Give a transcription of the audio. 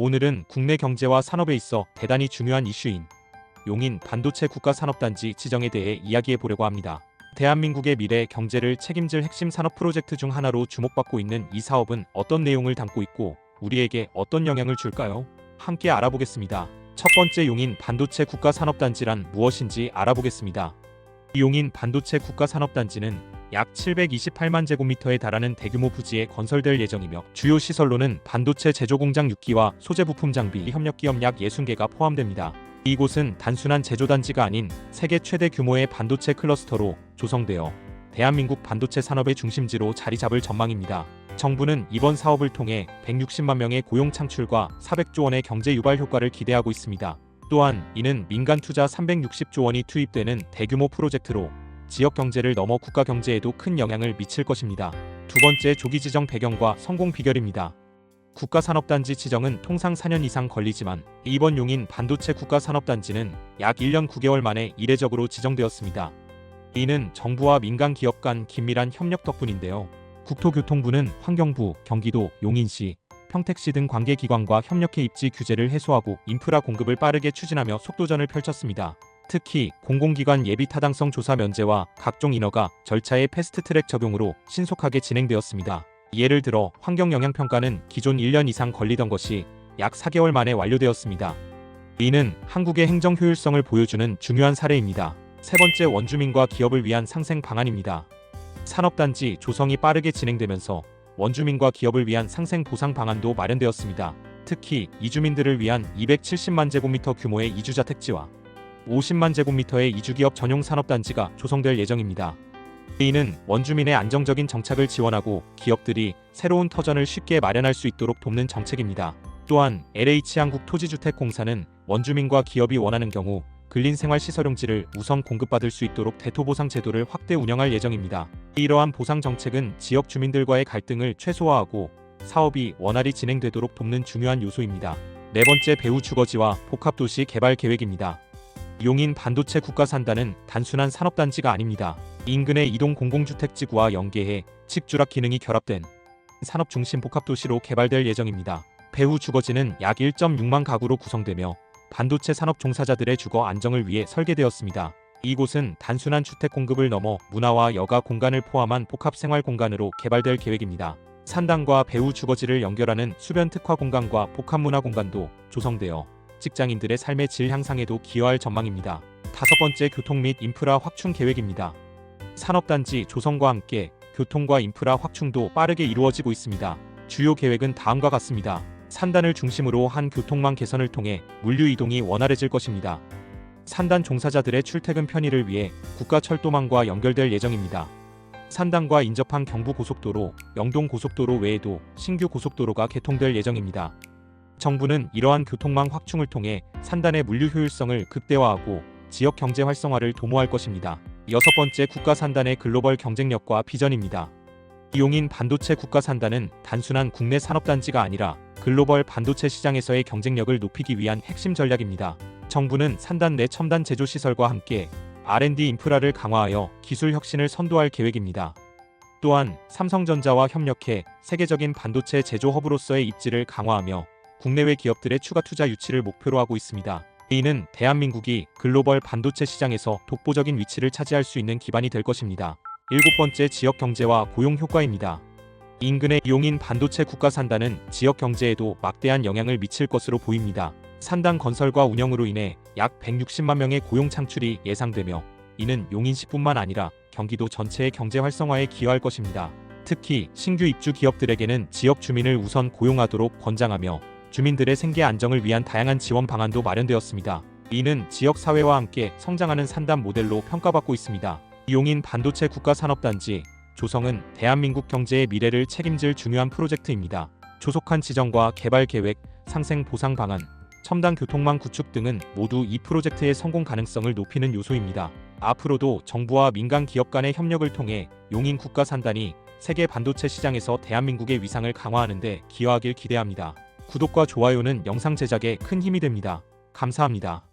오늘은 국내 경제와 산업에 있어 대단히 중요한 이슈인 용인 반도체 국가산업단지 지정에 대해 이야기해 보려고 합니다. 대한민국의 미래 경제를 책임질 핵심 산업 프로젝트 중 하나로 주목받고 있는 이 사업은 어떤 내용을 담고 있고 우리에게 어떤 영향을 줄까요? 함께 알아보겠습니다. 첫 번째, 용인 반도체 국가산업단지란 무엇인지 알아보겠습니다. 용인 반도체 국가산업단지는 약 728만 제곱미터에 달하는 대규모 부지에 건설될 예정이며 주요 시설로는 반도체 제조공장 6기와 소재 부품 장비 협력기업 약 60개가 포함됩니다. 이곳은 단순한 제조단지가 아닌 세계 최대 규모의 반도체 클러스터로 조성되어 대한민국 반도체 산업의 중심지로 자리 잡을 전망입니다. 정부는 이번 사업을 통해 160만 명의 고용 창출과 400조 원의 경제 유발 효과를 기대하고 있습니다. 또한 이는 민간 투자 360조 원이 투입되는 대규모 프로젝트로 지역 경제를 넘어 국가 경제에도 큰 영향을 미칠 것입니다. 두 번째, 조기 지정 배경과 성공 비결입니다. 국가산업단지 지정은 통상 4년 이상 걸리지만 이번 용인 반도체 국가산업단지는 약 1년 9개월 만에 이례적으로 지정되었습니다. 이는 정부와 민간 기업 간 긴밀한 협력 덕분인데요. 국토교통부는 환경부, 경기도, 용인시, 평택시 등 관계기관과 협력해 입지 규제를 해소하고 인프라 공급을 빠르게 추진하며 속도전을 펼쳤습니다. 특히 공공기관 예비 타당성 조사 면제와 각종 인허가 절차의 패스트트랙 적용으로 신속하게 진행되었습니다. 예를 들어 환경영향평가는 기존 1년 이상 걸리던 것이 약 4개월 만에 완료되었습니다. 이는 한국의 행정 효율성을 보여주는 중요한 사례입니다. 세 번째, 원주민과 기업을 위한 상생 방안입니다. 산업단지 조성이 빠르게 진행되면서 원주민과 기업을 위한 상생 보상 방안도 마련되었습니다. 특히 이주민들을 위한 270만 제곱미터 규모의 이주자택지와 50만 제곱미터의 이주기업 전용 산업단지가 조성될 예정입니다. 이는 원주민의 안정적인 정착을 지원하고 기업들이 새로운 터전을 쉽게 마련할 수 있도록 돕는 정책입니다. 또한 LH한국토지주택공사는 원주민과 기업이 원하는 경우 근린생활시설용지를 우선 공급받을 수 있도록 대토보상 제도를 확대 운영할 예정입니다. 이러한 보상 정책은 지역 주민들과의 갈등을 최소화하고 사업이 원활히 진행되도록 돕는 중요한 요소입니다. 네 번째, 배후 주거지와 복합도시 개발 계획입니다. 용인 반도체 국가산단은 단순한 산업단지가 아닙니다. 인근의 이동 공공주택지구와 연계해 직주락 기능이 결합된 산업중심 복합도시로 개발될 예정입니다. 배후 주거지는 약 1.6만 가구로 구성되며 반도체 산업 종사자들의 주거 안정을 위해 설계되었습니다. 이곳은 단순한 주택 공급을 넘어 문화와 여가 공간을 포함한 복합 생활 공간으로 개발될 계획입니다. 산단과 배후 주거지를 연결하는 수변 특화 공간과 복합 문화 공간도 조성되어 직장인들의 삶의 질 향상에도 기여할 전망입니다. 다섯 번째, 교통 및 인프라 확충 계획입니다. 산업단지 조성과 함께 교통과 인프라 확충도 빠르게 이루어지고 있습니다. 주요 계획은 다음과 같습니다. 산단을 중심으로 한 교통망 개선을 통해 물류 이동이 원활해질 것입니다. 산단 종사자들의 출퇴근 편의를 위해 국가철도망과 연결될 예정입니다. 산단과 인접한 경부고속도로, 영동고속도로 외에도 신규 고속도로가 개통될 예정입니다. 정부는 이러한 교통망 확충을 통해 산단의 물류 효율성을 극대화하고 지역 경제 활성화를 도모할 것입니다. 여섯 번째, 국가산단의 글로벌 경쟁력과 비전입니다. 용인 반도체 국가산단은 단순한 국내 산업단지가 아니라 글로벌 반도체 시장에서의 경쟁력을 높이기 위한 핵심 전략입니다. 정부는 산단 내 첨단 제조시설과 함께 R&D 인프라를 강화하여 기술 혁신을 선도할 계획입니다. 또한 삼성전자와 협력해 세계적인 반도체 제조 허브로서의 입지를 강화하며 국내외 기업들의 추가 투자 유치를 목표로 하고 있습니다. 이는 대한민국이 글로벌 반도체 시장에서 독보적인 위치를 차지할 수 있는 기반이 될 것입니다. 일곱 번째, 지역 경제와 고용 효과입니다. 인근의 용인 반도체 국가산단은 지역 경제에도 막대한 영향을 미칠 것으로 보입니다. 산단 건설과 운영으로 인해 약 160만 명의 고용 창출이 예상되며 이는 용인시뿐만 아니라 경기도 전체의 경제 활성화에 기여할 것입니다. 특히 신규 입주 기업들에게는 지역 주민을 우선 고용하도록 권장하며 주민들의 생계 안정을 위한 다양한 지원 방안도 마련되었습니다. 이는 지역 사회와 함께 성장하는 산단 모델로 평가받고 있습니다. 용인 반도체 국가산업단지 조성은 대한민국 경제의 미래를 책임질 중요한 프로젝트입니다. 조속한 지정과 개발 계획, 상생 보상 방안, 첨단 교통망 구축 등은 모두 이 프로젝트의 성공 가능성을 높이는 요소입니다. 앞으로도 정부와 민간 기업 간의 협력을 통해 용인 국가산단이 세계 반도체 시장에서 대한민국의 위상을 강화하는 데 기여하길 기대합니다. 구독과 좋아요는 영상 제작에 큰 힘이 됩니다. 감사합니다.